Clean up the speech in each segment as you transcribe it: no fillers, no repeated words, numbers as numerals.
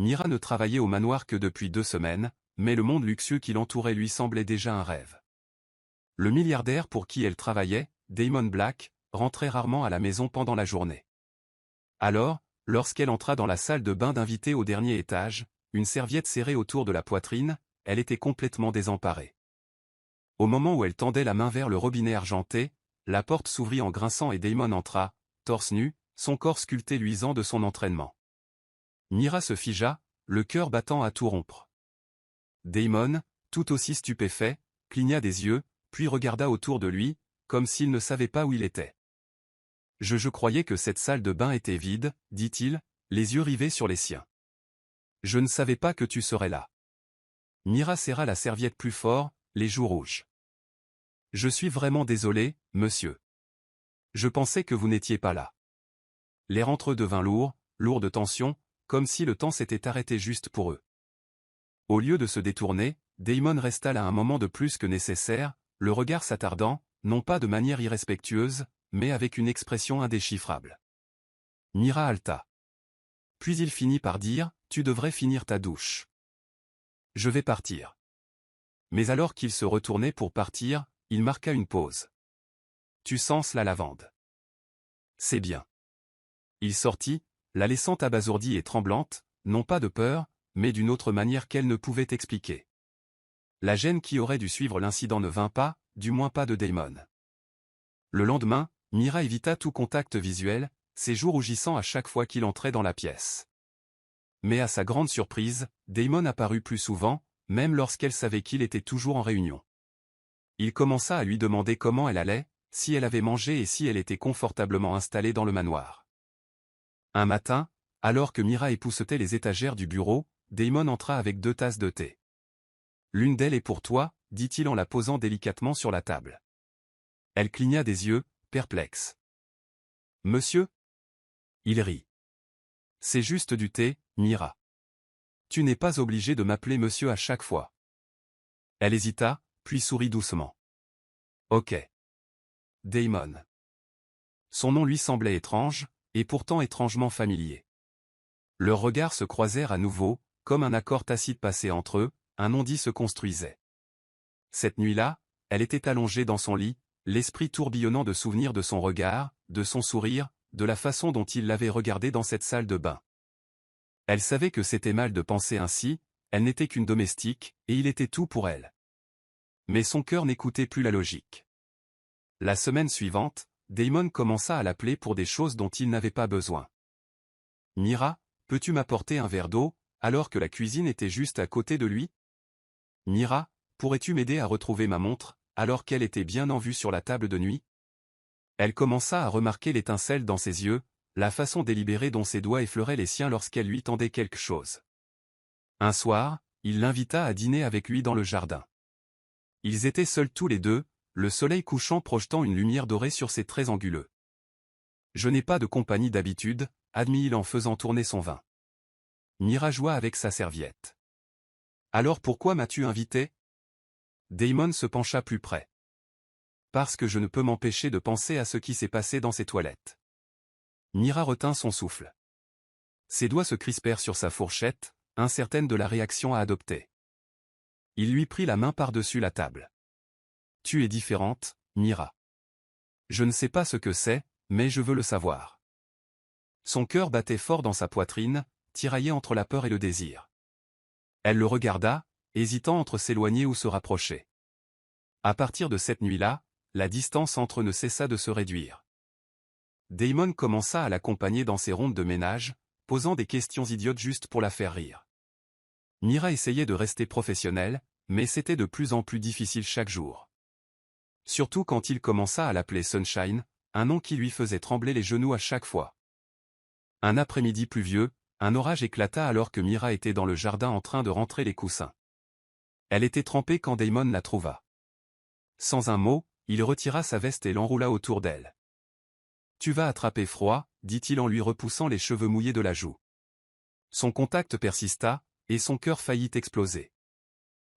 Mira ne travaillait au manoir que depuis 2 semaines, mais le monde luxueux qui l'entourait lui semblait déjà un rêve. Le milliardaire pour qui elle travaillait, Damon Black, rentrait rarement à la maison pendant la journée. Alors, lorsqu'elle entra dans la salle de bain d'invités au dernier étage, une serviette serrée autour de la poitrine, elle était complètement désemparée. Au moment où elle tendait la main vers le robinet argenté, la porte s'ouvrit en grinçant et Damon entra, torse nu, son corps sculpté luisant de son entraînement. Mira se figea, le cœur battant à tout rompre. Damon, tout aussi stupéfait, cligna des yeux, puis regarda autour de lui, comme s'il ne savait pas où il était. Je croyais que cette salle de bain était vide, dit-il, les yeux rivés sur les siens. Je ne savais pas que tu serais là. Mira serra la serviette plus fort, les joues rouges. Je suis vraiment désolé, monsieur. Je pensais que vous n'étiez pas là. L'air entre eux devint lourd de tension, comme si le temps s'était arrêté juste pour eux. Au lieu de se détourner, Damon resta là un moment de plus que nécessaire, le regard s'attardant, non pas de manière irrespectueuse, mais avec une expression indéchiffrable. Mira halta. Puis il finit par dire, « Tu devrais finir ta douche. Je vais partir. » Mais alors qu'il se retournait pour partir, il marqua une pause. « Tu sens la lavande. » « C'est bien. » Il sortit, la laissant abasourdie et tremblante, non pas de peur, mais d'une autre manière qu'elle ne pouvait expliquer. La gêne qui aurait dû suivre l'incident ne vint pas, du moins pas de Damon. Le lendemain, Mira évita tout contact visuel, ses joues rougissant à chaque fois qu'il entrait dans la pièce. Mais à sa grande surprise, Damon apparut plus souvent, même lorsqu'elle savait qu'il était toujours en réunion. Il commença à lui demander comment elle allait, si elle avait mangé et si elle était confortablement installée dans le manoir. Un matin, alors que Mira époussetait les étagères du bureau, Damon entra avec 2 tasses de thé. « L'une d'elles est pour toi, » dit-il en la posant délicatement sur la table. Elle cligna des yeux, perplexe. « Monsieur ?» Il rit. « C'est juste du thé, Mira. Tu n'es pas obligé de m'appeler monsieur à chaque fois. » Elle hésita, puis sourit doucement. « Ok. Damon. » Son nom lui semblait étrange, et pourtant étrangement familier. Leurs regards se croisèrent à nouveau, comme un accord tacite passé entre eux, un non-dit se construisait. Cette nuit-là, elle était allongée dans son lit, l'esprit tourbillonnant de souvenirs de son regard, de son sourire, de la façon dont il l'avait regardée dans cette salle de bain. Elle savait que c'était mal de penser ainsi, elle n'était qu'une domestique, et il était tout pour elle. Mais son cœur n'écoutait plus la logique. La semaine suivante, Damon commença à l'appeler pour des choses dont il n'avait pas besoin. « Mira, peux-tu m'apporter un verre d'eau, alors que la cuisine était juste à côté de lui ? Mira, pourrais-tu m'aider à retrouver ma montre, alors qu'elle était bien en vue sur la table de nuit ?» Elle commença à remarquer l'étincelle dans ses yeux, la façon délibérée dont ses doigts effleuraient les siens lorsqu'elle lui tendait quelque chose. Un soir, il l'invita à dîner avec lui dans le jardin. Ils étaient seuls tous les deux, le soleil couchant projetant une lumière dorée sur ses traits anguleux. « Je n'ai pas de compagnie d'habitude, » admit-il en faisant tourner son vin. Mira joua avec sa serviette. « Alors pourquoi m'as-tu invité ?» Damon se pencha plus près. « Parce que je ne peux m'empêcher de penser à ce qui s'est passé dans ces toilettes. » Mira retint son souffle. Ses doigts se crispèrent sur sa fourchette, incertaine de la réaction à adopter. Il lui prit la main par-dessus la table. « Tu es différente, Mira. Je ne sais pas ce que c'est, mais je veux le savoir. » Son cœur battait fort dans sa poitrine, tiraillé entre la peur et le désir. Elle le regarda, hésitant entre s'éloigner ou se rapprocher. À partir de cette nuit-là, la distance entre eux ne cessa de se réduire. Damon commença à l'accompagner dans ses rondes de ménage, posant des questions idiotes juste pour la faire rire. Mira essayait de rester professionnelle, mais c'était de plus en plus difficile chaque jour. Surtout quand il commença à l'appeler Sunshine, un nom qui lui faisait trembler les genoux à chaque fois. Un après-midi pluvieux, un orage éclata alors que Mira était dans le jardin en train de rentrer les coussins. Elle était trempée quand Damon la trouva. Sans un mot, il retira sa veste et l'enroula autour d'elle. « Tu vas attraper froid, » dit-il en lui repoussant les cheveux mouillés de la joue. Son contact persista, et son cœur faillit exploser.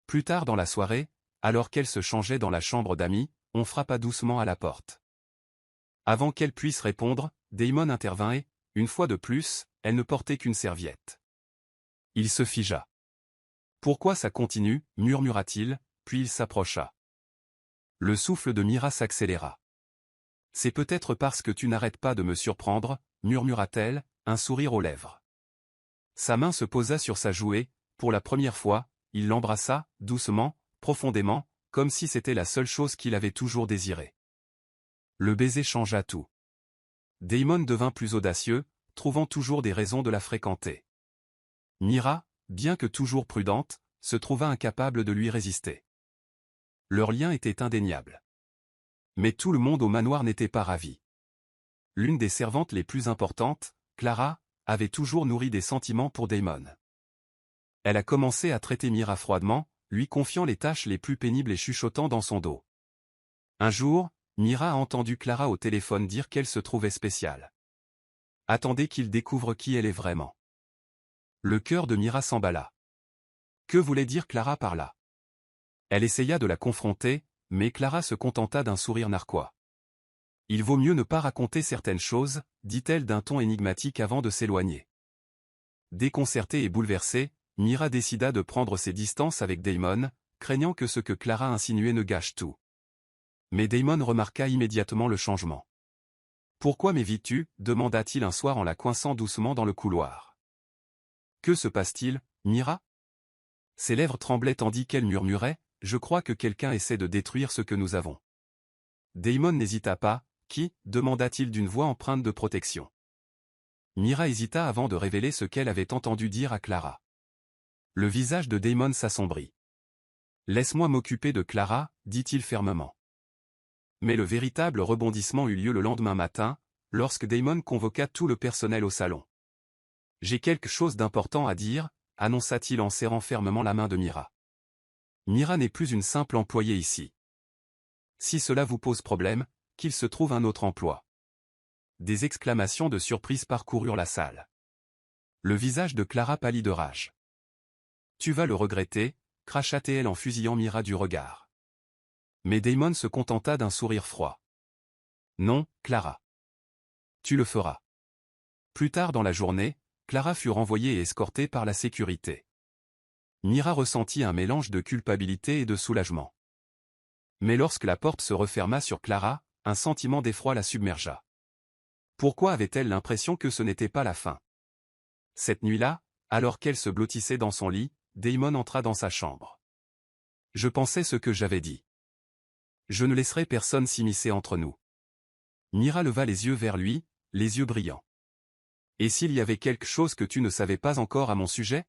Plus tard dans la soirée, alors qu'elle se changeait dans la chambre d'amis, on frappa doucement à la porte. Avant qu'elle puisse répondre, Damon intervint et, une fois de plus, elle ne portait qu'une serviette. Il se figea. Pourquoi ça continue, murmura-t-il, puis il s'approcha. Le souffle de Mira s'accéléra. C'est peut-être parce que tu n'arrêtes pas de me surprendre, murmura-t-elle, un sourire aux lèvres. Sa main se posa sur sa joue et, pour la première fois, il l'embrassa, doucement, profondément, comme si c'était la seule chose qu'il avait toujours désirée. Le baiser changea tout. Damon devint plus audacieux, trouvant toujours des raisons de la fréquenter. Mira, bien que toujours prudente, se trouva incapable de lui résister. Leur lien était indéniable. Mais tout le monde au manoir n'était pas ravi. L'une des servantes les plus importantes, Clara, avait toujours nourri des sentiments pour Damon. Elle a commencé à traiter Mira froidement, lui confiant les tâches les plus pénibles et chuchotant dans son dos. Un jour, Mira a entendu Clara au téléphone dire qu'elle se trouvait spéciale. Attendez qu'il découvre qui elle est vraiment. Le cœur de Mira s'emballa. Que voulait dire Clara par là? Elle essaya de la confronter, mais Clara se contenta d'un sourire narquois. Il vaut mieux ne pas raconter certaines choses, dit-elle d'un ton énigmatique avant de s'éloigner. Déconcertée et bouleversée, Mira décida de prendre ses distances avec Damon, craignant que ce que Clara insinuait ne gâche tout. Mais Damon remarqua immédiatement le changement. « Pourquoi m'évites-tu » demanda-t-il un soir en la coinçant doucement dans le couloir. « Que se passe-t-il, Mira ?» Ses lèvres tremblaient tandis qu'elle murmurait « Je crois que quelqu'un essaie de détruire ce que nous avons. » Damon n'hésita pas. « Qui » demanda-t-il d'une voix empreinte de protection. Mira hésita avant de révéler ce qu'elle avait entendu dire à Clara. Le visage de Damon s'assombrit. « Laisse-moi m'occuper de Clara » dit-il fermement. Mais le véritable rebondissement eut lieu le lendemain matin, lorsque Damon convoqua tout le personnel au salon. « J'ai quelque chose d'important à dire » annonça-t-il en serrant fermement la main de Mira. « Mira n'est plus une simple employée ici. Si cela vous pose problème, qu'il se trouve un autre emploi. » Des exclamations de surprise parcoururent la salle. Le visage de Clara pâlit de rage. « Tu vas le regretter » cracha-t-elle en fusillant Mira du regard. Mais Damon se contenta d'un sourire froid. « Non, Clara. Tu le feras. » Plus tard dans la journée, Clara fut renvoyée et escortée par la sécurité. Mira ressentit un mélange de culpabilité et de soulagement. Mais lorsque la porte se referma sur Clara, un sentiment d'effroi la submergea. Pourquoi avait-elle l'impression que ce n'était pas la fin? Cette nuit-là, alors qu'elle se blottissait dans son lit, Damon entra dans sa chambre. « Je pensais ce que j'avais dit. Je ne laisserai personne s'immiscer entre nous. » Mira leva les yeux vers lui, les yeux brillants. « Et s'il y avait quelque chose que tu ne savais pas encore à mon sujet ?»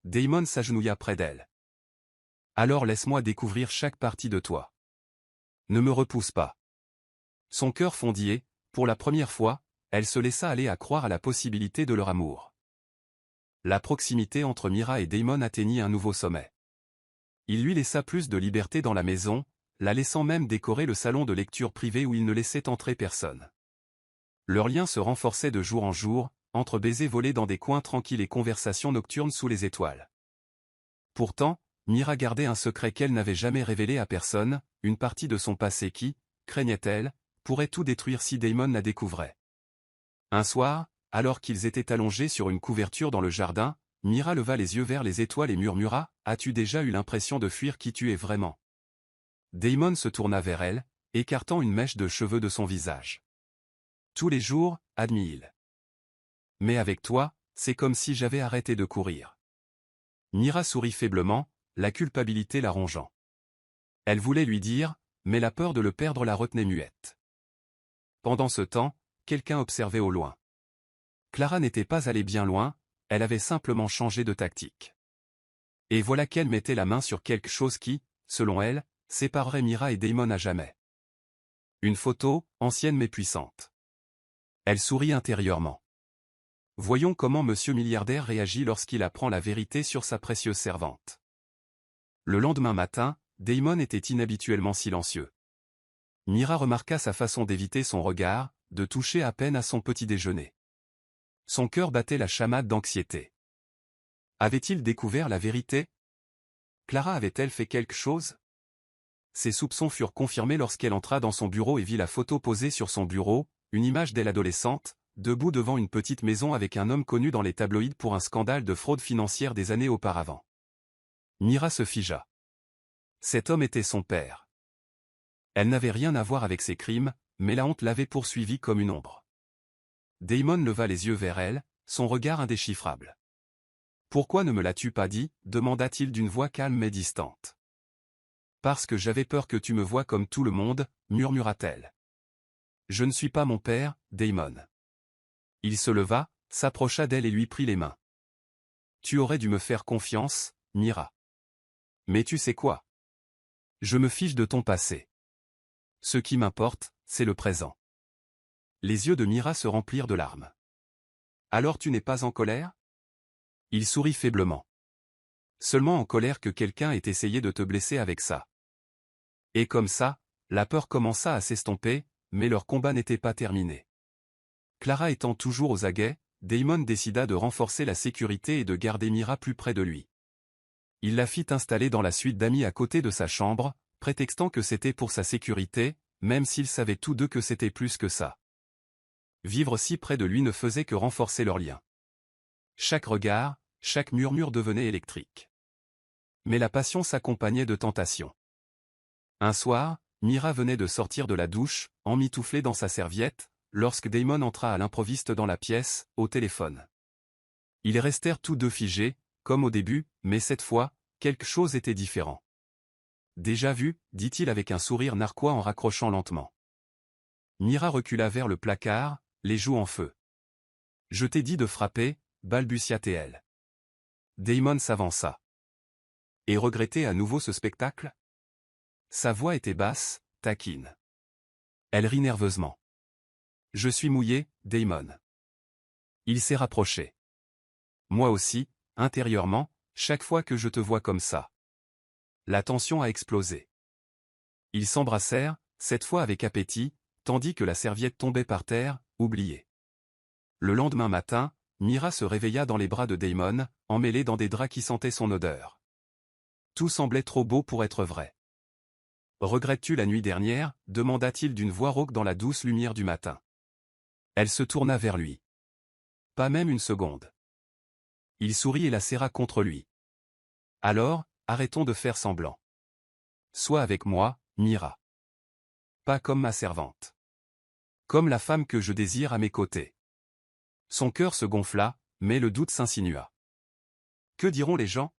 Damon s'agenouilla près d'elle. « Alors laisse-moi découvrir chaque partie de toi. Ne me repousse pas. » Son cœur fondit et, pour la première fois, elle se laissa aller à croire à la possibilité de leur amour. La proximité entre Mira et Damon atteignit un nouveau sommet. Il lui laissa plus de liberté dans la maison, la laissant même décorer le salon de lecture privé où il ne laissait entrer personne. Leur lien se renforçait de jour en jour, entre baisers volés dans des coins tranquilles et conversations nocturnes sous les étoiles. Pourtant, Mira gardait un secret qu'elle n'avait jamais révélé à personne, une partie de son passé qui, craignait-elle, pourrait tout détruire si Damon la découvrait. Un soir, alors qu'ils étaient allongés sur une couverture dans le jardin, Mira leva les yeux vers les étoiles et murmura « As-tu déjà eu l'impression de fuir qui tu es vraiment ?» Damon se tourna vers elle, écartant une mèche de cheveux de son visage. « Tous les jours, admit-il. Mais avec toi, c'est comme si j'avais arrêté de courir. » Mira sourit faiblement, la culpabilité la rongeant. Elle voulait lui dire, mais la peur de le perdre la retenait muette. Pendant ce temps, quelqu'un observait au loin. Clara n'était pas allée bien loin, elle avait simplement changé de tactique. Et voilà qu'elle mettait la main sur quelque chose qui, selon elle, séparerait Mira et Damon à jamais. Une photo, ancienne mais puissante. Elle sourit intérieurement. Voyons comment Monsieur Milliardaire réagit lorsqu'il apprend la vérité sur sa précieuse servante. Le lendemain matin, Damon était inhabituellement silencieux. Mira remarqua sa façon d'éviter son regard, de toucher à peine à son petit déjeuner. Son cœur battait la chamade d'anxiété. Avait-il découvert la vérité? Clara avait-elle fait quelque chose? Ses soupçons furent confirmés lorsqu'elle entra dans son bureau et vit la photo posée sur son bureau, une image d'elle adolescente, debout devant une petite maison avec un homme connu dans les tabloïds pour un scandale de fraude financière des années auparavant. Mira se figea. Cet homme était son père. Elle n'avait rien à voir avec ses crimes, mais la honte l'avait poursuivie comme une ombre. Damon leva les yeux vers elle, son regard indéchiffrable. « Pourquoi ne me l'as-tu pas dit ?» demanda-t-il d'une voix calme mais distante. « Parce que j'avais peur que tu me voies comme tout le monde, » murmura-t-elle. « Je ne suis pas mon père, Damon. » Il se leva, s'approcha d'elle et lui prit les mains. « Tu aurais dû me faire confiance, Mira. Mais tu sais quoi? Je me fiche de ton passé. Ce qui m'importe, c'est le présent. » Les yeux de Mira se remplirent de larmes. « Alors tu n'es pas en colère ?» Il sourit faiblement. « Seulement en colère que quelqu'un ait essayé de te blesser avec ça. » Et comme ça, la peur commença à s'estomper, mais leur combat n'était pas terminé. Clara étant toujours aux aguets, Damon décida de renforcer la sécurité et de garder Mira plus près de lui. Il la fit installer dans la suite d'amis à côté de sa chambre, prétextant que c'était pour sa sécurité, même s'ils savaient tous deux que c'était plus que ça. Vivre si près de lui ne faisait que renforcer leur lien. Chaque regard, chaque murmure devenait électrique. Mais la passion s'accompagnait de tentation. Un soir, Mira venait de sortir de la douche, emmitouflée dans sa serviette, lorsque Damon entra à l'improviste dans la pièce, au téléphone. Ils restèrent tous deux figés, comme au début, mais cette fois, quelque chose était différent. « Déjà vu ?» dit-il avec un sourire narquois en raccrochant lentement. Mira recula vers le placard, les joues en feu. « Je t'ai dit de frapper » balbutia-t-elle. Damon s'avança. « Et regrettait à nouveau ce spectacle ?» Sa voix était basse, taquine. Elle rit nerveusement. « Je suis mouillé, Damon. » Il s'est rapproché. « Moi aussi, intérieurement, chaque fois que je te vois comme ça. » La tension a explosé. Ils s'embrassèrent, cette fois avec appétit, tandis que la serviette tombait par terre, oubliée. Le lendemain matin, Mira se réveilla dans les bras de Damon, emmêlée dans des draps qui sentaient son odeur. Tout semblait trop beau pour être vrai. « Regrettes-tu la nuit dernière ?» demanda-t-il d'une voix rauque dans la douce lumière du matin. Elle se tourna vers lui. Pas même une seconde. Il sourit et la serra contre lui. « Alors, arrêtons de faire semblant. Sois avec moi, Mira. Pas comme ma servante. Comme la femme que je désire à mes côtés. » Son cœur se gonfla, mais le doute s'insinua. « Que diront les gens ?»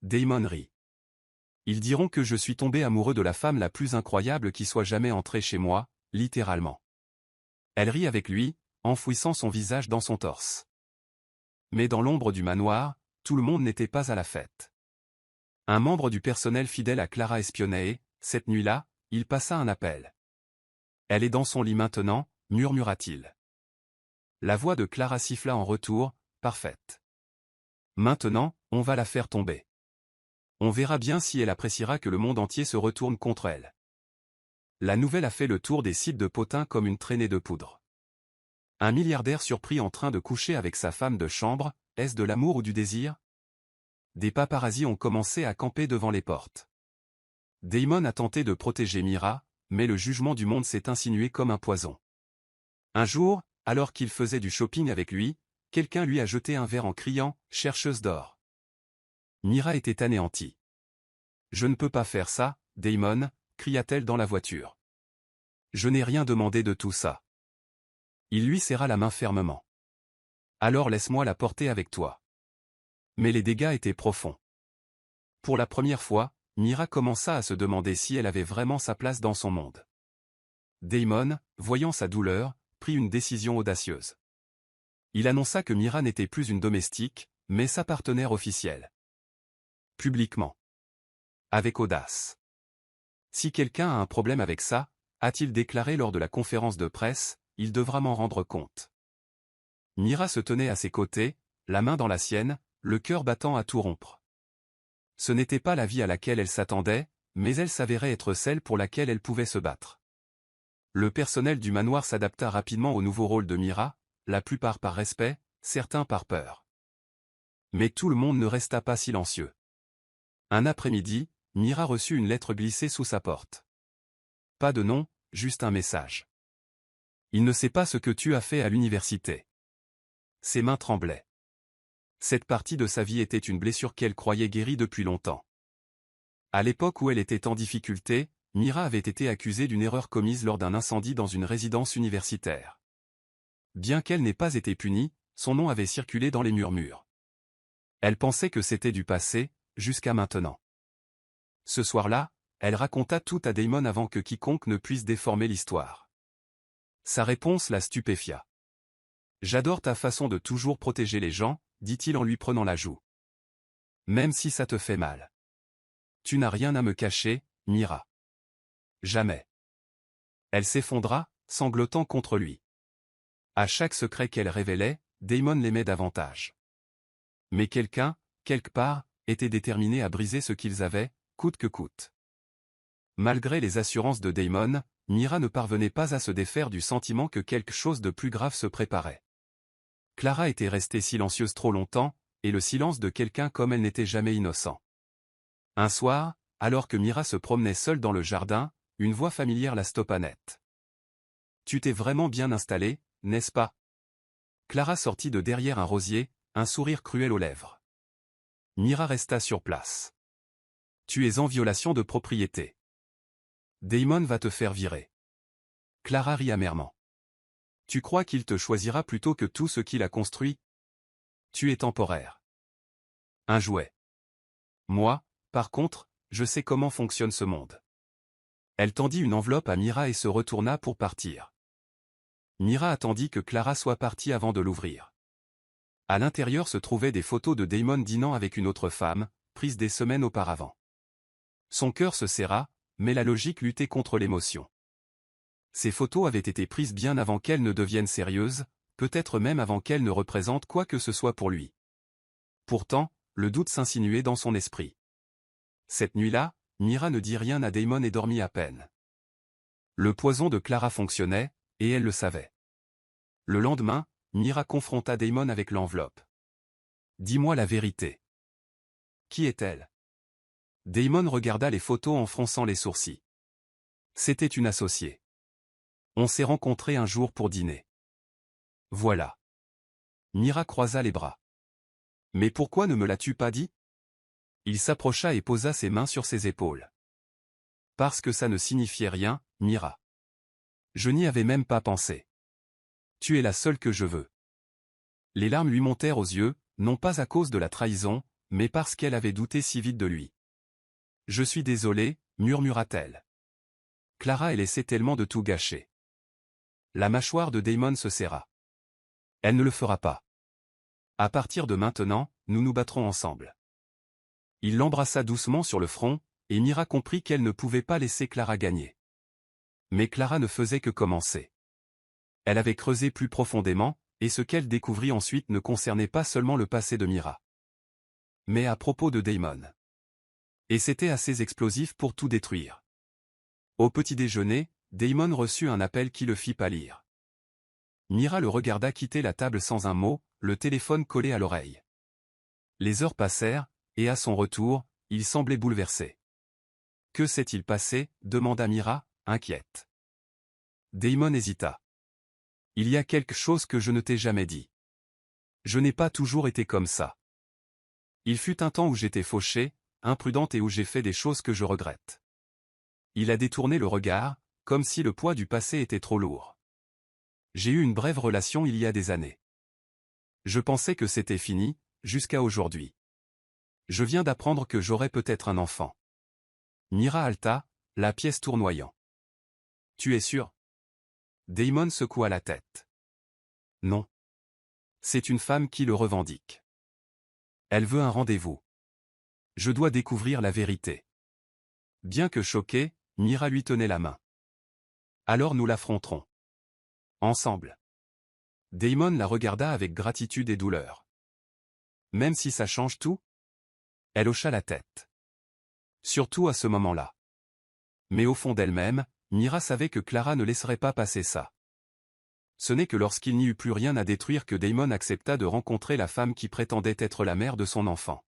Damon rit. « Ils diront que je suis tombé amoureux de la femme la plus incroyable qui soit jamais entrée chez moi, littéralement. » Elle rit avec lui, enfouissant son visage dans son torse. Mais dans l'ombre du manoir, tout le monde n'était pas à la fête. Un membre du personnel fidèle à Clara espionnait et, cette nuit-là, il passa un appel. « Elle est dans son lit maintenant » murmura-t-il. La voix de Clara siffla en retour, parfaite. « Maintenant, on va la faire tomber. On verra bien si elle appréciera que le monde entier se retourne contre elle. » La nouvelle a fait le tour des sites de potins comme une traînée de poudre. Un milliardaire surpris en train de coucher avec sa femme de chambre, est-ce de l'amour ou du désir? Des paparazzis ont commencé à camper devant les portes. Damon a tenté de protéger Mira, mais le jugement du monde s'est insinué comme un poison. Un jour, alors qu'il faisait du shopping avec lui, quelqu'un lui a jeté un verre en criant « chercheuse d'or ». Mira était anéantie. « Je ne peux pas faire ça, Damon », cria-t-elle dans la voiture. « Je n'ai rien demandé de tout ça. » Il lui serra la main fermement. « Alors laisse-moi la porter avec toi. » Mais les dégâts étaient profonds. Pour la première fois, Mira commença à se demander si elle avait vraiment sa place dans son monde. Damon, voyant sa douleur, prit une décision audacieuse. Il annonça que Mira n'était plus une domestique, mais sa partenaire officielle. Publiquement. Avec audace. Si quelqu'un a un problème avec ça, a-t-il déclaré lors de la conférence de presse, il devra m'en rendre compte. Mira se tenait à ses côtés, la main dans la sienne, le cœur battant à tout rompre. Ce n'était pas la vie à laquelle elle s'attendait, mais elle s'avérait être celle pour laquelle elle pouvait se battre. Le personnel du manoir s'adapta rapidement au nouveau rôle de Mira, la plupart par respect, certains par peur. Mais tout le monde ne resta pas silencieux. Un après-midi, Mira reçut une lettre glissée sous sa porte. Pas de nom, juste un message. Il ne sait pas ce que tu as fait à l'université. Ses mains tremblaient. Cette partie de sa vie était une blessure qu'elle croyait guérie depuis longtemps. À l'époque où elle était en difficulté, Mira avait été accusée d'une erreur commise lors d'un incendie dans une résidence universitaire. Bien qu'elle n'ait pas été punie, son nom avait circulé dans les murmures. Elle pensait que c'était du passé, jusqu'à maintenant. Ce soir-là, elle raconta tout à Damon avant que quiconque ne puisse déformer l'histoire. Sa réponse la stupéfia. « J'adore ta façon de toujours protéger les gens, dit-il en lui prenant la joue. Même si ça te fait mal. Tu n'as rien à me cacher, Mira. Jamais. » Elle s'effondra, sanglotant contre lui. À chaque secret qu'elle révélait, Damon l'aimait davantage. Mais quelqu'un, quelque part, était déterminé à briser ce qu'ils avaient, coûte que coûte. Malgré les assurances de Damon, Mira ne parvenait pas à se défaire du sentiment que quelque chose de plus grave se préparait. Clara était restée silencieuse trop longtemps, et le silence de quelqu'un comme elle n'était jamais innocent. Un soir, alors que Mira se promenait seule dans le jardin, une voix familière la stoppa net. « Tu t'es vraiment bien installée, n'est-ce pas ?» Clara sortit de derrière un rosier, un sourire cruel aux lèvres. Mira resta sur place. « Tu es en violation de propriété. Damon va te faire virer. » Clara rit amèrement. « Tu crois qu'il te choisira plutôt que tout ce qu'il a construit? Tu es temporaire. Un jouet. Moi, par contre, je sais comment fonctionne ce monde. » Elle tendit une enveloppe à Mira et se retourna pour partir. Mira attendit que Clara soit partie avant de l'ouvrir. À l'intérieur se trouvaient des photos de Damon dînant avec une autre femme, prises des semaines auparavant. Son cœur se serra, mais la logique luttait contre l'émotion. Ces photos avaient été prises bien avant qu'elles ne deviennent sérieuses, peut-être même avant qu'elles ne représentent quoi que ce soit pour lui. Pourtant, le doute s'insinuait dans son esprit. Cette nuit-là, Mira ne dit rien à Damon et dormit à peine. Le poison de Clara fonctionnait, et elle le savait. Le lendemain, Mira confronta Damon avec l'enveloppe. « Dis-moi la vérité. Qui est-elle » Damon regarda les photos en fronçant les sourcils. C'était une associée. On s'est rencontrés un jour pour dîner. Voilà. Mira croisa les bras. Mais pourquoi ne me l'as-tu pas dit? Il s'approcha et posa ses mains sur ses épaules. Parce que ça ne signifiait rien, Mira. Je n'y avais même pas pensé. Tu es la seule que je veux. Les larmes lui montèrent aux yeux, non pas à cause de la trahison, mais parce qu'elle avait douté si vite de lui. Je suis désolée, murmura-t-elle. Clara elle essaie tellement de tout gâcher. La mâchoire de Damon se serra. Elle ne le fera pas. À partir de maintenant, nous nous battrons ensemble. Il l'embrassa doucement sur le front, et Mira comprit qu'elle ne pouvait pas laisser Clara gagner. Mais Clara ne faisait que commencer. Elle avait creusé plus profondément, et ce qu'elle découvrit ensuite ne concernait pas seulement le passé de Mira. Mais à propos de Damon. Et c'était assez explosif pour tout détruire. Au petit déjeuner, Damon reçut un appel qui le fit pâlir. Mira le regarda quitter la table sans un mot, le téléphone collé à l'oreille. Les heures passèrent, et à son retour, il semblait bouleversé. « Que s'est-il passé » demanda Mira, inquiète. Damon hésita. « Il y a quelque chose que je ne t'ai jamais dit. Je n'ai pas toujours été comme ça. Il fut un temps où j'étais fauchée, imprudente et où j'ai fait des choses que je regrette. » Il a détourné le regard, comme si le poids du passé était trop lourd. « J'ai eu une brève relation il y a des années. Je pensais que c'était fini, jusqu'à aujourd'hui. Je viens d'apprendre que j'aurais peut-être un enfant. » Mira halta, la pièce tournoyant. « Tu es sûr ?» Damon secoua la tête. « Non. C'est une femme qui le revendique. Elle veut un rendez-vous. Je dois découvrir la vérité. » Bien que choquée, Mira lui tenait la main. « Alors nous l'affronterons. Ensemble. » Damon la regarda avec gratitude et douleur. « Même si ça change tout ?» Elle hocha la tête. Surtout à ce moment-là. Mais au fond d'elle-même, Mira savait que Clara ne laisserait pas passer ça. Ce n'est que lorsqu'il n'y eut plus rien à détruire que Damon accepta de rencontrer la femme qui prétendait être la mère de son enfant.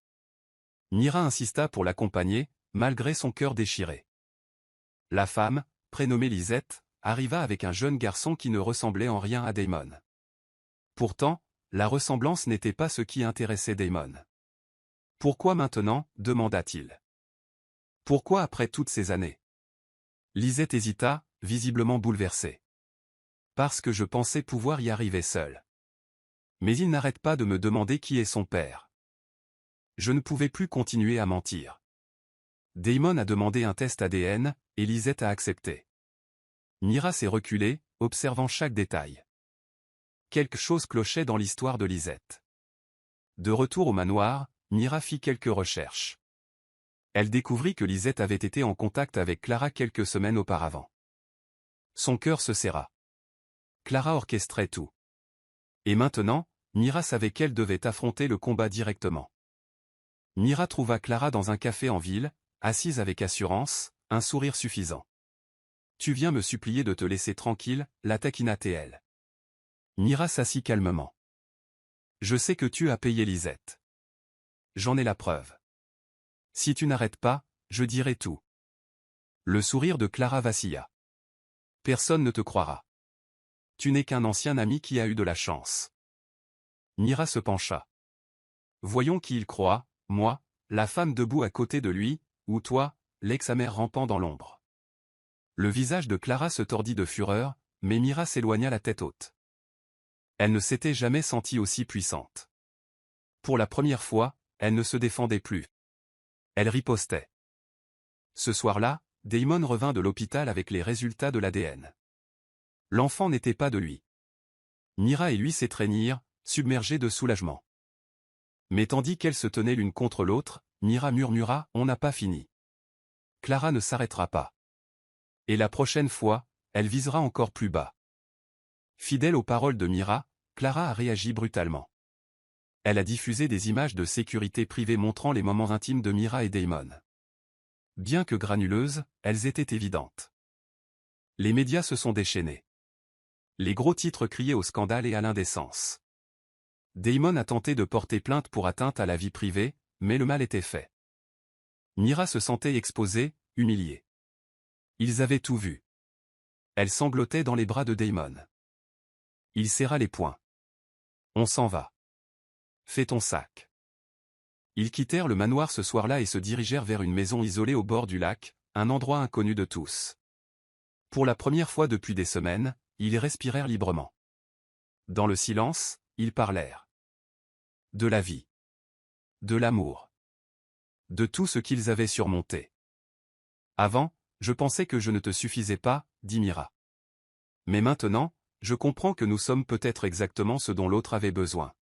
Mira insista pour l'accompagner, malgré son cœur déchiré. La femme, prénommée Lisette, arriva avec un jeune garçon qui ne ressemblait en rien à Damon. Pourtant, la ressemblance n'était pas ce qui intéressait Damon. « Pourquoi maintenant » demanda-t-il. « Pourquoi après toutes ces années ?» Lisette hésita, visiblement bouleversée. « Parce que je pensais pouvoir y arriver seul. Mais il n'arrête pas de me demander qui est son père. » Je ne pouvais plus continuer à mentir. Damon a demandé un test ADN, et Lisette a accepté. Mira s'est reculée, observant chaque détail. Quelque chose clochait dans l'histoire de Lisette. De retour au manoir, Mira fit quelques recherches. Elle découvrit que Lisette avait été en contact avec Clara quelques semaines auparavant. Son cœur se serra. Clara orchestrait tout. Et maintenant, Mira savait qu'elle devait affronter le combat directement. Mira trouva Clara dans un café en ville, assise avec assurance, un sourire suffisant. « Tu viens me supplier de te laisser tranquille » la taquina-t-elle. Mira s'assit calmement. « Je sais que tu as payé Lisette. J'en ai la preuve. Si tu n'arrêtes pas, je dirai tout. » Le sourire de Clara vacilla. « Personne ne te croira. Tu n'es qu'un ancien ami qui a eu de la chance. » Mira se pencha. « Voyons qui il croit, moi, la femme debout à côté de lui, ou toi, l'ex-amer rampant dans l'ombre. » Le visage de Clara se tordit de fureur, mais Mira s'éloigna la tête haute. Elle ne s'était jamais sentie aussi puissante. Pour la première fois, elle ne se défendait plus. Elle ripostait. Ce soir-là, Damon revint de l'hôpital avec les résultats de l'ADN. L'enfant n'était pas de lui. Mira et lui s'étreignirent, submergés de soulagement. Mais tandis qu'elles se tenaient l'une contre l'autre, Mira murmura « On n'a pas fini. Clara ne s'arrêtera pas. Et la prochaine fois, elle visera encore plus bas. » Fidèle aux paroles de Mira, Clara a réagi brutalement. Elle a diffusé des images de sécurité privée montrant les moments intimes de Mira et Damon. Bien que granuleuses, elles étaient évidentes. Les médias se sont déchaînés. Les gros titres criaient au scandale et à l'indécence. Damon a tenté de porter plainte pour atteinte à la vie privée, mais le mal était fait. Mira se sentait exposée, humiliée. Ils avaient tout vu. Elle sanglotait dans les bras de Damon. Il serra les poings. « On s'en va. Fais ton sac. » Ils quittèrent le manoir ce soir-là et se dirigèrent vers une maison isolée au bord du lac, un endroit inconnu de tous. Pour la première fois depuis des semaines, ils respirèrent librement. Dans le silence, ils parlèrent. De la vie. De l'amour. De tout ce qu'ils avaient surmonté. « Avant, je pensais que je ne te suffisais pas, » dit Mira. « Mais maintenant, je comprends que nous sommes peut-être exactement ce dont l'autre avait besoin. »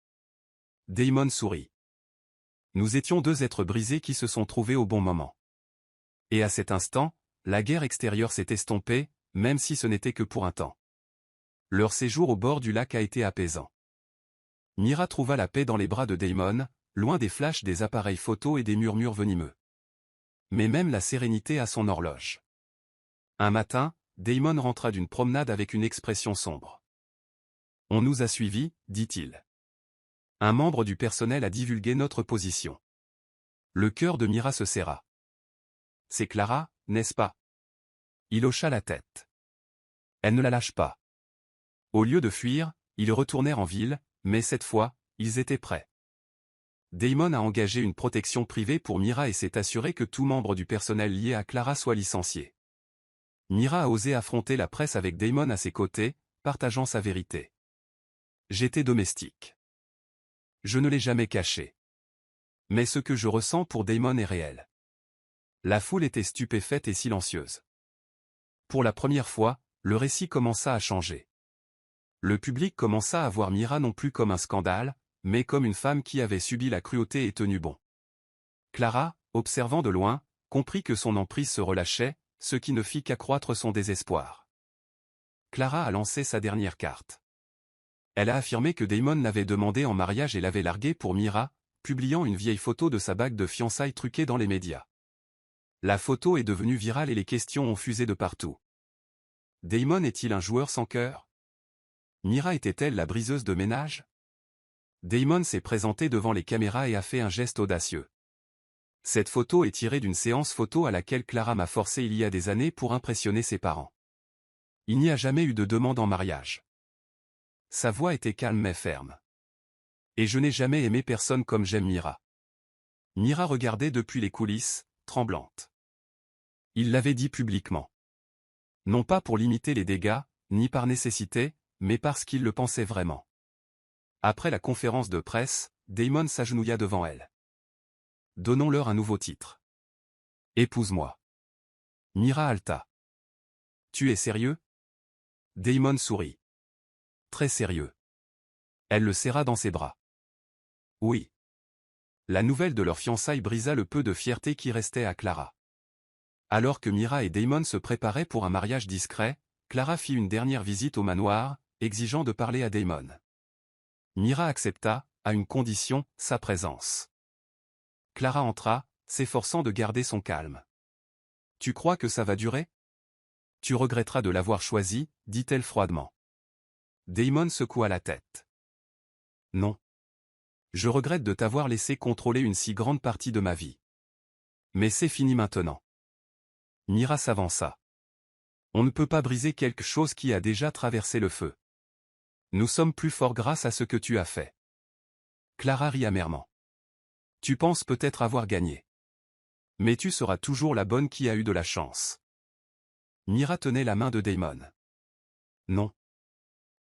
Damon sourit. Nous étions deux êtres brisés qui se sont trouvés au bon moment. Et à cet instant, la guerre extérieure s'est estompée, même si ce n'était que pour un temps. Leur séjour au bord du lac a été apaisant. Mira trouva la paix dans les bras de Damon, loin des flashs des appareils photo et des murmures venimeux. Mais même la sérénité a son horloge. Un matin, Damon rentra d'une promenade avec une expression sombre. « On nous a suivis, dit-il. Un membre du personnel a divulgué notre position. » Le cœur de Mira se serra. « C'est Clara, n'est-ce pas ?» Il hocha la tête. Elle ne la lâche pas. Au lieu de fuir, ils retournèrent en ville, mais cette fois, ils étaient prêts. Damon a engagé une protection privée pour Mira et s'est assuré que tout membre du personnel lié à Clara soit licencié. Mira a osé affronter la presse avec Damon à ses côtés, partageant sa vérité. « J'étais domestique. Je ne l'ai jamais caché. Mais ce que je ressens pour Damon est réel. » La foule était stupéfaite et silencieuse. Pour la première fois, le récit commença à changer. Le public commença à voir Mira non plus comme un scandale, mais comme une femme qui avait subi la cruauté et tenu bon. Clara, observant de loin, comprit que son emprise se relâchait, ce qui ne fit qu'accroître son désespoir. Clara a lancé sa dernière carte. Elle a affirmé que Damon l'avait demandé en mariage et l'avait larguée pour Mira, publiant une vieille photo de sa bague de fiançailles truquée dans les médias. La photo est devenue virale et les questions ont fusé de partout. Damon est-il un joueur sans cœur? Mira était-elle la briseuse de ménage? Damon s'est présenté devant les caméras et a fait un geste audacieux. Cette photo est tirée d'une séance photo à laquelle Clara m'a forcé il y a des années pour impressionner ses parents. Il n'y a jamais eu de demande en mariage. Sa voix était calme mais ferme. Et je n'ai jamais aimé personne comme j'aime Mira. Mira regardait depuis les coulisses, tremblante. Il l'avait dit publiquement. Non pas pour limiter les dégâts, ni par nécessité, mais parce qu'il le pensait vraiment. Après la conférence de presse, Damon s'agenouilla devant elle. Donnons-leur un nouveau titre. Épouse-moi. Mira haleta. Tu es sérieux? Damon sourit. Très sérieux. Elle le serra dans ses bras. Oui. La nouvelle de leur fiançailles brisa le peu de fierté qui restait à Clara. Alors que Mira et Damon se préparaient pour un mariage discret, Clara fit une dernière visite au manoir, exigeant de parler à Damon. Mira accepta, à une condition, sa présence. Clara entra, s'efforçant de garder son calme. « Tu crois que ça va durer? Tu regretteras de l'avoir choisi, dit-elle froidement. Damon secoua la tête. Non. Je regrette de t'avoir laissé contrôler une si grande partie de ma vie. Mais c'est fini maintenant. Mira s'avança. On ne peut pas briser quelque chose qui a déjà traversé le feu. Nous sommes plus forts grâce à ce que tu as fait. Clara rit amèrement. Tu penses peut-être avoir gagné. Mais tu seras toujours la bonne qui a eu de la chance. Mira tenait la main de Damon. Non.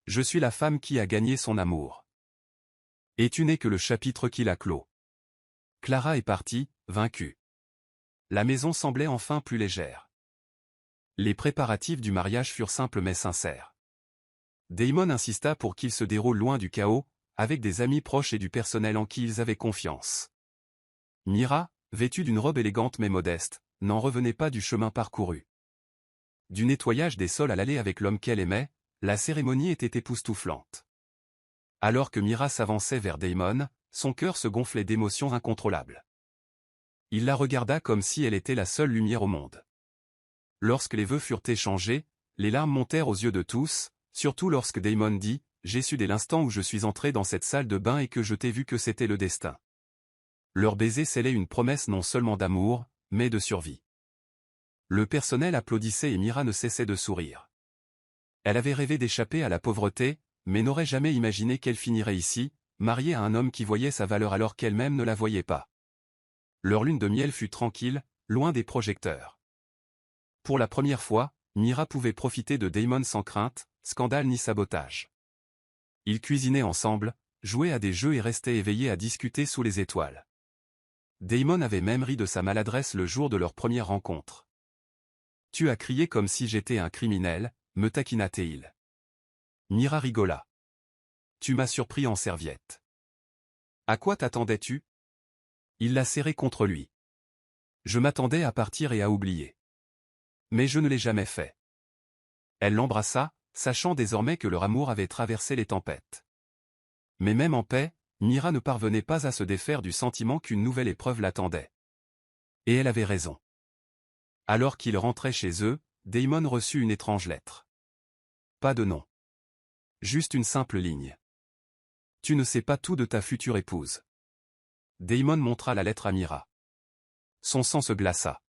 Je suis la femme qui a gagné son amour. Et tu n'es que le chapitre qui l'a clos. Clara est partie, vaincue. La maison semblait enfin plus légère. Les préparatifs du mariage furent simples mais sincères. Damon insista pour qu'il se déroule loin du chaos, avec des amis proches et du personnel en qui ils avaient confiance. Mira, vêtue d'une robe élégante mais modeste, n'en revenait pas du chemin parcouru. Du nettoyage des sols à l'aller avec l'homme qu'elle aimait, la cérémonie était époustouflante. Alors que Mira s'avançait vers Damon, son cœur se gonflait d'émotions incontrôlables. Il la regarda comme si elle était la seule lumière au monde. Lorsque les vœux furent échangés, les larmes montèrent aux yeux de tous, surtout lorsque Damon dit « J'ai su dès l'instant où je suis entré dans cette salle de bain et que je t'ai vu que c'était le destin. » Leur baiser scellait une promesse non seulement d'amour, mais de survie. Le personnel applaudissait et Mira ne cessait de sourire. Elle avait rêvé d'échapper à la pauvreté, mais n'aurait jamais imaginé qu'elle finirait ici, mariée à un homme qui voyait sa valeur alors qu'elle-même ne la voyait pas. Leur lune de miel fut tranquille, loin des projecteurs. Pour la première fois, Mira pouvait profiter de Damon sans crainte, scandale ni sabotage. Ils cuisinaient ensemble, jouaient à des jeux et restaient éveillés à discuter sous les étoiles. Damon avait même ri de sa maladresse le jour de leur première rencontre. « Tu as crié comme si j'étais un criminel », me taquina-t-il. Mira rigola. « Tu m'as surpris en serviette. »« À quoi t'attendais-tu » Il la serrait contre lui. « Je m'attendais à partir et à oublier. Mais je ne l'ai jamais fait. » Elle l'embrassa, sachant désormais que leur amour avait traversé les tempêtes. Mais même en paix, Mira ne parvenait pas à se défaire du sentiment qu'une nouvelle épreuve l'attendait. Et elle avait raison. Alors qu'ils rentraient chez eux, Damon reçut une étrange lettre. Pas de nom. Juste une simple ligne. Tu ne sais pas tout de ta future épouse. Damon montra la lettre à Mira. Son sang se glaça.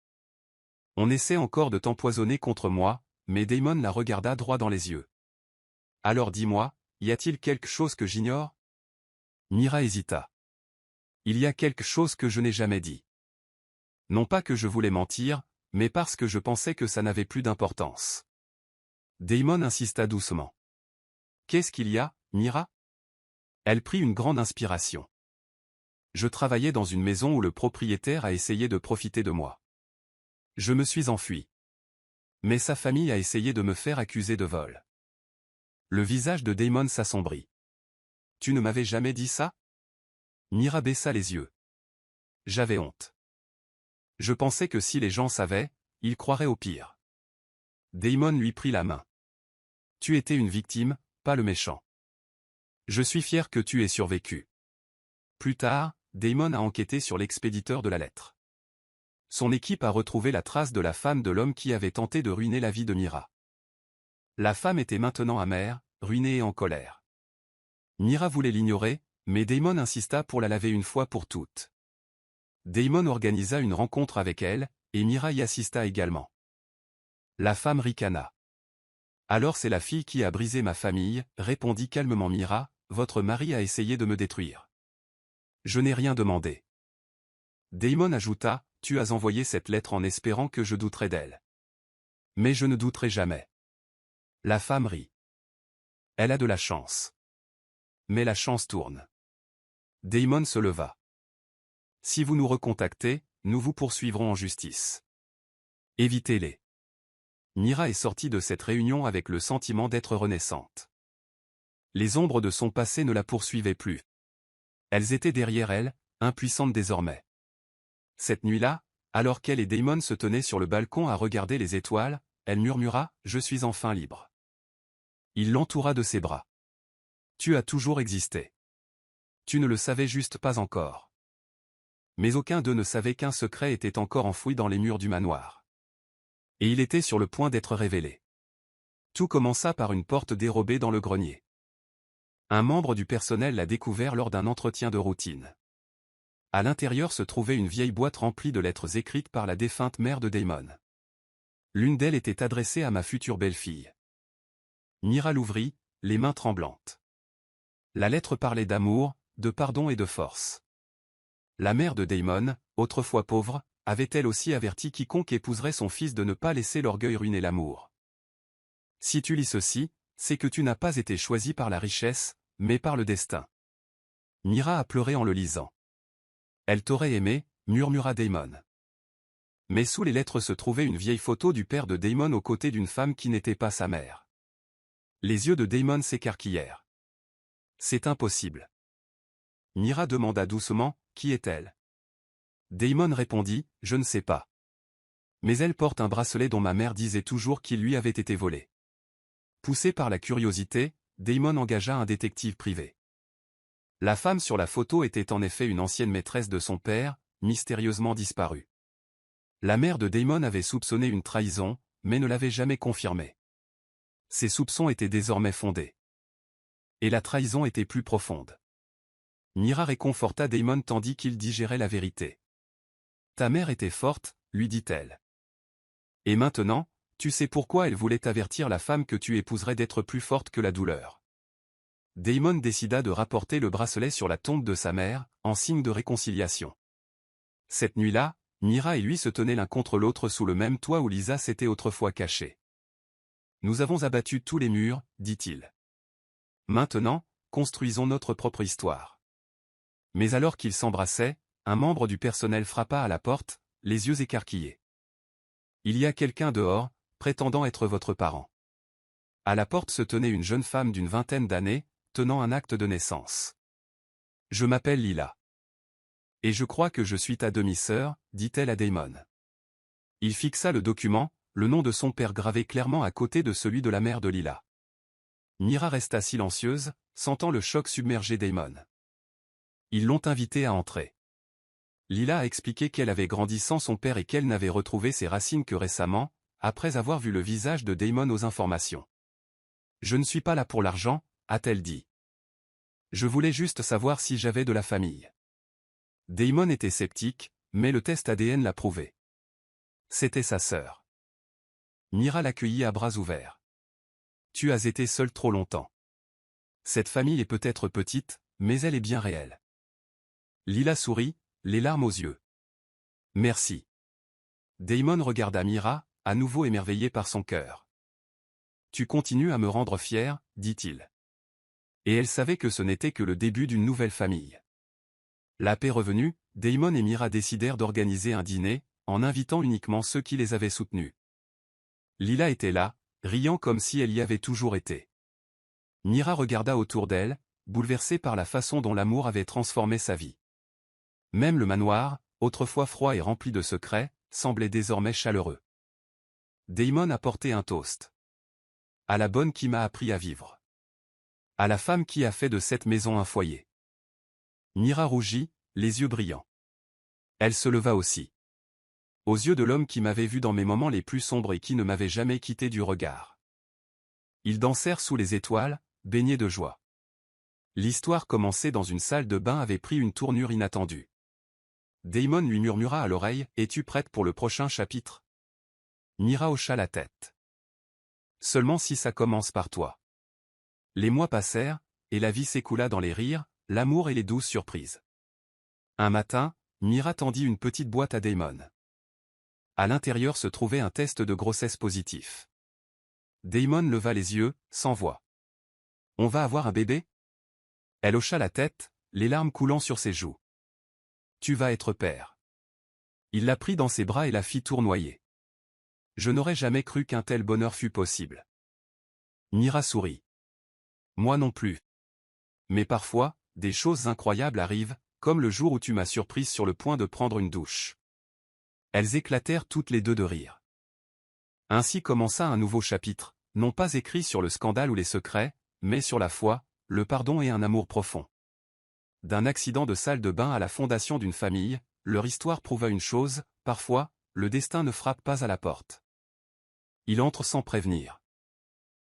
On essaie encore de t'empoisonner contre moi, mais Damon la regarda droit dans les yeux. Alors dis-moi, y a-t-il quelque chose que j'ignore? Mira hésita. Il y a quelque chose que je n'ai jamais dit. Non pas que je voulais mentir, mais parce que je pensais que ça n'avait plus d'importance. Damon insista doucement. Qu'est-ce qu'il y a, Mira? Elle prit une grande inspiration. Je travaillais dans une maison où le propriétaire a essayé de profiter de moi. Je me suis enfui. Mais sa famille a essayé de me faire accuser de vol. Le visage de Damon s'assombrit. Tu ne m'avais jamais dit ça? Mira baissa les yeux. J'avais honte. Je pensais que si les gens savaient, ils croiraient au pire. Damon lui prit la main. Tu étais une victime, pas le méchant. Je suis fier que tu aies survécu. Plus tard, Damon a enquêté sur l'expéditeur de la lettre. Son équipe a retrouvé la trace de la femme de l'homme qui avait tenté de ruiner la vie de Mira. La femme était maintenant amère, ruinée et en colère. Mira voulait l'ignorer, mais Damon insista pour la laver une fois pour toutes. Damon organisa une rencontre avec elle, et Mira y assista également. La femme ricana. Alors c'est la fille qui a brisé ma famille, répondit calmement Mira, votre mari a essayé de me détruire. Je n'ai rien demandé. Damon ajouta, tu as envoyé cette lettre en espérant que je douterais d'elle. Mais je ne douterai jamais. La femme rit. Elle a de la chance. Mais la chance tourne. Damon se leva. Si vous nous recontactez, nous vous poursuivrons en justice. Évitez-les. Mira est sortie de cette réunion avec le sentiment d'être renaissante. Les ombres de son passé ne la poursuivaient plus. Elles étaient derrière elle, impuissantes désormais. Cette nuit-là, alors qu'elle et Damon se tenaient sur le balcon à regarder les étoiles, elle murmura « Je suis enfin libre ». Il l'entoura de ses bras. « Tu as toujours existé. Tu ne le savais juste pas encore. » Mais aucun d'eux ne savait qu'un secret était encore enfoui dans les murs du manoir. Et il était sur le point d'être révélé. Tout commença par une porte dérobée dans le grenier. Un membre du personnel l'a découvert lors d'un entretien de routine. À l'intérieur se trouvait une vieille boîte remplie de lettres écrites par la défunte mère de Damon. L'une d'elles était adressée à ma future belle-fille. Mira l'ouvrit, les mains tremblantes. La lettre parlait d'amour, de pardon et de force. La mère de Damon, autrefois pauvre, avait elle aussi averti quiconque épouserait son fils de ne pas laisser l'orgueil ruiner l'amour. Si tu lis ceci, c'est que tu n'as pas été choisi par la richesse, mais par le destin. Mira a pleuré en le lisant. Elle t'aurait aimé, murmura Damon. Mais sous les lettres se trouvait une vieille photo du père de Damon aux côtés d'une femme qui n'était pas sa mère. Les yeux de Damon s'écarquillèrent. C'est impossible. Mira demanda doucement, qui est-elle? Damon répondit, je ne sais pas. Mais elle porte un bracelet dont ma mère disait toujours qu'il lui avait été volé. Poussé par la curiosité, Damon engagea un détective privé. La femme sur la photo était en effet une ancienne maîtresse de son père, mystérieusement disparue. La mère de Damon avait soupçonné une trahison, mais ne l'avait jamais confirmée. Ses soupçons étaient désormais fondés. Et la trahison était plus profonde. Mira réconforta Damon tandis qu'il digérait la vérité. Ta mère était forte, lui dit-elle. Et maintenant, tu sais pourquoi elle voulait avertir la femme que tu épouserais d'être plus forte que la douleur. Damon décida de rapporter le bracelet sur la tombe de sa mère, en signe de réconciliation. Cette nuit-là, Mira et lui se tenaient l'un contre l'autre sous le même toit où Lisa s'était autrefois cachée. Nous avons abattu tous les murs, dit-il. Maintenant, construisons notre propre histoire. Mais alors qu'ils s'embrassaient, un membre du personnel frappa à la porte, les yeux écarquillés. Il y a quelqu'un dehors, prétendant être votre parent. À la porte se tenait une jeune femme d'une vingtaine d'années, tenant un acte de naissance. Je m'appelle Lila. Et je crois que je suis ta demi-sœur, dit-elle à Damon. Il fixa le document, le nom de son père gravé clairement à côté de celui de la mère de Lila. Mira resta silencieuse, sentant le choc submerger Damon. Ils l'ont invitée à entrer. Lila a expliqué qu'elle avait grandi sans son père et qu'elle n'avait retrouvé ses racines que récemment, après avoir vu le visage de Damon aux informations. Je ne suis pas là pour l'argent, a-t-elle dit. Je voulais juste savoir si j'avais de la famille. Damon était sceptique, mais le test ADN l'a prouvé. C'était sa sœur. Mira l'accueillit à bras ouverts. Tu as été seul trop longtemps. Cette famille est peut-être petite, mais elle est bien réelle. Lila sourit, les larmes aux yeux. Merci. Damon regarda Mira, à nouveau émerveillé par son cœur. Tu continues à me rendre fier, dit-il. Et elle savait que ce n'était que le début d'une nouvelle famille. La paix revenue, Damon et Mira décidèrent d'organiser un dîner, en invitant uniquement ceux qui les avaient soutenus. Lila était là, riant comme si elle y avait toujours été. Mira regarda autour d'elle, bouleversée par la façon dont l'amour avait transformé sa vie. Même le manoir, autrefois froid et rempli de secrets, semblait désormais chaleureux. Damon apportait un toast. À la bonne qui m'a appris à vivre. À la femme qui a fait de cette maison un foyer. Mira rougit, les yeux brillants. Elle se leva aussi. Aux yeux de l'homme qui m'avait vu dans mes moments les plus sombres et qui ne m'avait jamais quitté du regard. Ils dansèrent sous les étoiles, baignés de joie. L'histoire commencée dans une salle de bain avait pris une tournure inattendue. Damon lui murmura à l'oreille « Es-tu prête pour le prochain chapitre ?» Mira hocha la tête. Seulement si ça commence par toi. Les mois passèrent, et la vie s'écoula dans les rires, l'amour et les douces surprises. Un matin, Mira tendit une petite boîte à Damon. À l'intérieur se trouvait un test de grossesse positif. Damon leva les yeux, sans voix. « On va avoir un bébé ?» Elle hocha la tête, les larmes coulant sur ses joues. « Tu vas être père. » Il la prit dans ses bras et la fit tournoyer. « Je n'aurais jamais cru qu'un tel bonheur fût possible. » Mira sourit. « Moi non plus. Mais parfois, des choses incroyables arrivent, comme le jour où tu m'as surprise sur le point de prendre une douche. » Elles éclatèrent toutes les deux de rire. Ainsi commença un nouveau chapitre, non pas écrit sur le scandale ou les secrets, mais sur la foi, le pardon et un amour profond. D'un accident de salle de bain à la fondation d'une famille, leur histoire prouva une chose, parfois, le destin ne frappe pas à la porte. Il entre sans prévenir.